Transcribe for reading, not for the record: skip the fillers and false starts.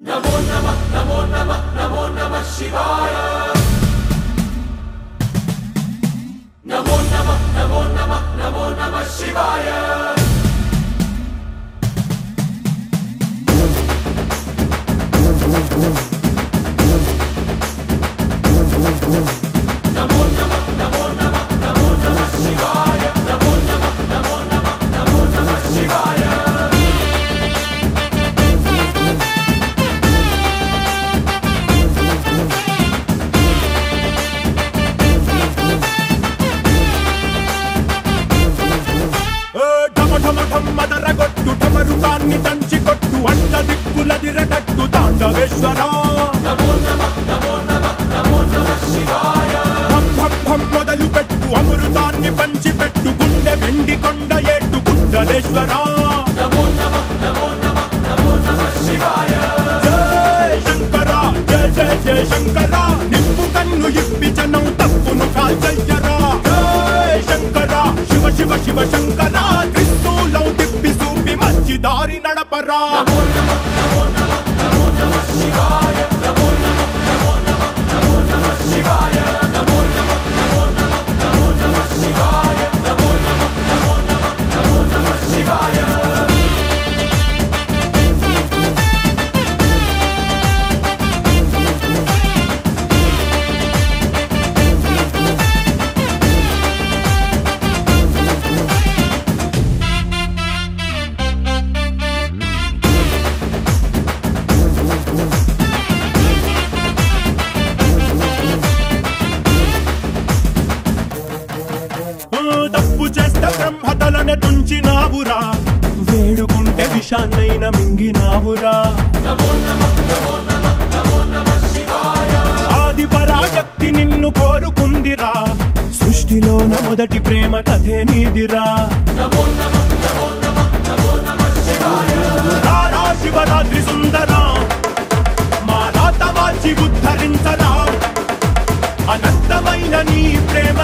नमो नमः नमो नमः नमो नमः शिवाय नमो नमः नमो नमः नमो नमः शिवाय नमो नमः नमो नमः नमो नमः शिवाय नमो नमः नमो नमः नमो नमः शिवाय మదరగొట్టు ఠమరుకాన్ని దంచి కొట్టు అంట దిక్కులదిరగట్టు తాండవేశ్వరా नमो नमः नमो नमः नमो नमः शिवाय భం భం భం మొదలు పెట్టు అమృతాన్ని పంచి పెట్టు గుండె వెండి కొండ ఏట్టు గుండలేశ్వరా नमो नमः नमो नमः नमो नमः शिवाय జయ శంకర జయ జయ జయ శంకర నిప్పు కన్ను ఇప్పి జనం తప్పును కాల్చయ్యరా జయ శంకర శివ శివ శివ శంకర త్రిశూలం తిప్పి చూపి మంచి దారి నడపరా नमो नमः नमो नमः नमो नमः शिवाय नमो नमः नमो नमः नमो नमः शिवाय नमो नमः नमो नमः नमो नमः शिवाय नमो नमः नमो नमः नमो नमः शिवाय తప్పు చేస్తే బ్రహ్మతలనే తుంచినావురా వేడుకుంటే విషాన్నైన మింగినావురా नमो नमः नमो नमः नमो नमः शिवाय ఆది పరాశక్తి నిన్ను కోరుకుందిరా సృష్టిలోన మొదటి ప్రేమ కథే నీదిరా नमो नमः नमो नमः नमो नमः शिवाय రారా శివరాత్రి సుందరా మా రాత మార్చి ఉద్ధరించరా అనంతమైన నీ ప్రేమ